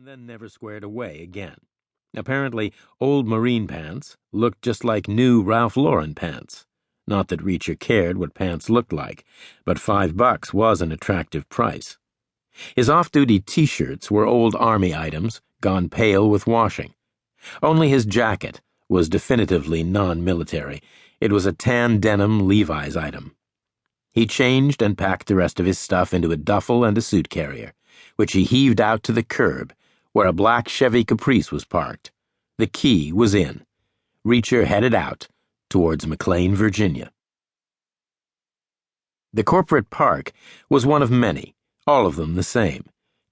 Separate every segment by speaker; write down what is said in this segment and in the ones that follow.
Speaker 1: and then never squared away again. Apparently, old Marine pants looked just like new Ralph Lauren pants. Not that Reacher cared what pants looked like, but $5 was an attractive price. His off-duty T-shirts were old Army items, gone pale with washing. Only his jacket was definitively non-military. It was a tan denim Levi's item. He changed and packed the rest of his stuff into a duffel and a suit carrier, which he heaved out to the curb, where a black Chevy Caprice was parked. The key was in. Reacher headed out towards McLean, Virginia. The corporate park was one of many, all of them the same,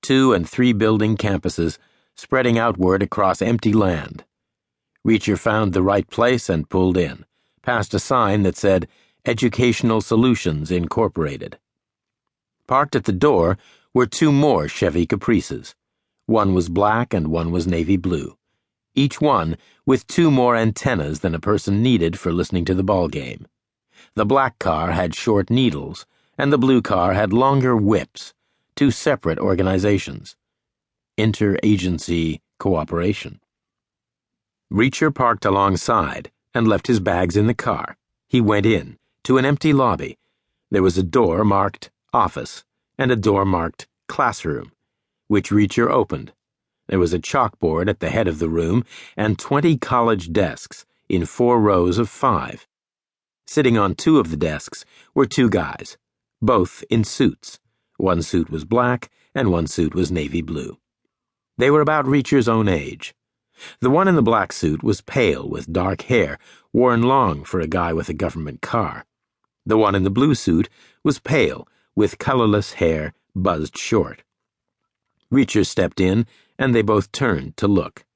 Speaker 1: 2- and 3-building campuses spreading outward across empty land. Reacher found the right place and pulled in, past a sign that said Educational Solutions Incorporated. Parked at the door were 2 more Chevy Caprices. One was black and one was navy blue, each one with 2 more antennas than a person needed for listening to the ball game. The black car had short needles, and the blue car had longer whips, 2 separate organizations. Interagency cooperation. Reacher parked alongside and left his bags in the car. He went in, to an empty lobby. There was a door marked Office and a door marked Classroom, which Reacher opened. There was a chalkboard at the head of the room and 20 college desks in 4 rows of 5. Sitting on 2 of the desks were 2 guys, both in suits. One suit was black and one suit was navy blue. They were about Reacher's own age. The one in the black suit was pale with dark hair, worn long for a guy with a government car. The one in the blue suit was pale, with colorless hair buzzed short. Reacher stepped in, and they both turned to look.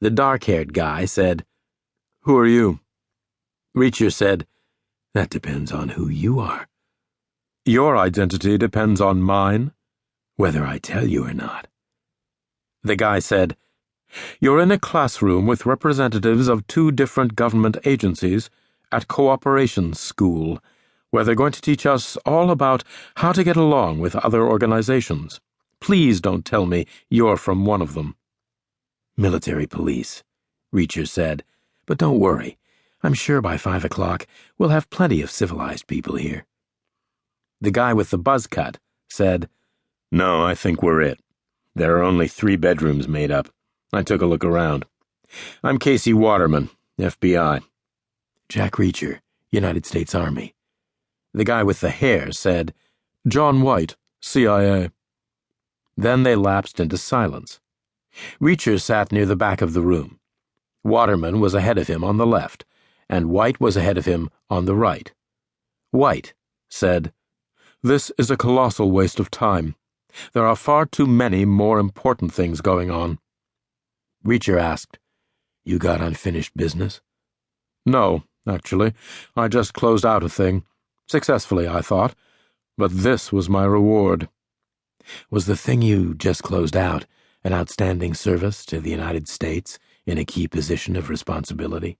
Speaker 1: The dark-haired guy said, "Who are you?" Reacher said, "That depends on who you are." "Your identity depends on mine, whether I tell you or not." The guy said, "You're in a classroom with representatives of 2 different government agencies at Cooperation School, where they're going to teach us all about how to get along with other organizations. Please don't tell me you're from one of them." "Military police," Reacher said, "but don't worry. I'm sure by 5 o'clock we'll have plenty of civilized people here." The guy with the buzz cut said, "No, I think we're it. There are only 3 bedrooms made up. I took a look around. I'm Casey Waterman, FBI." "Jack Reacher, United States Army." The guy with the hair said, "John White, CIA." Then they lapsed into silence. Reacher sat near the back of the room. Waterman was ahead of him on the left, and White was ahead of him on the right. White said, "This is a colossal waste of time. There are far too many more important things going on." Reacher asked, "You got unfinished business?" "No, actually. I just closed out a thing. Successfully, I thought. But this was my reward." "Was the thing you just closed out an outstanding service to the United States in a key position of responsibility?"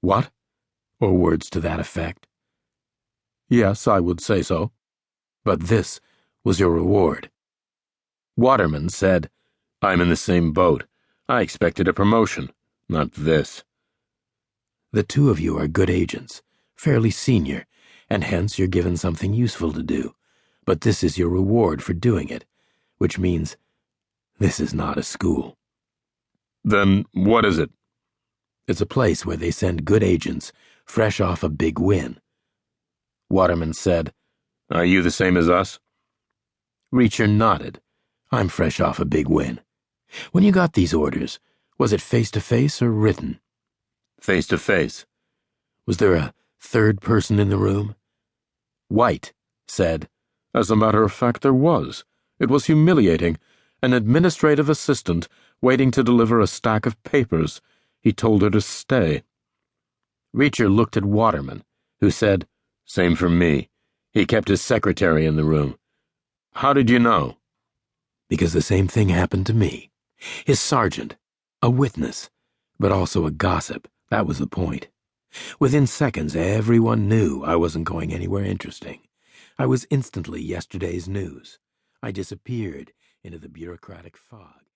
Speaker 1: "What?" Or words to that effect. "Yes, I would say so." "But this was your reward." Waterman said, "I'm in the same boat. I expected a promotion, not this." "The 2 of you are good agents, fairly senior, and hence you're given something useful to do. But this is your reward for doing it, which means this is not a school." "Then what is it?" "It's a place where they send good agents fresh off a big win." Waterman said, "Are you the same as us?" Reacher nodded. "I'm fresh off a big win. When you got these orders, was it face-to-face or written?" "Face-to-face." "Was there a 3rd person in the room?" White said, "As a matter of fact, there was. It was humiliating. An administrative assistant waiting to deliver a stack of papers. He told her to stay." Reacher looked at Waterman, who said, "Same for me. He kept his secretary in the room." "How did you know?" "Because the same thing happened to me. His sergeant, a witness, but also a gossip. That was the point. Within seconds, everyone knew I wasn't going anywhere interesting. I was instantly yesterday's news. I disappeared into the bureaucratic fog."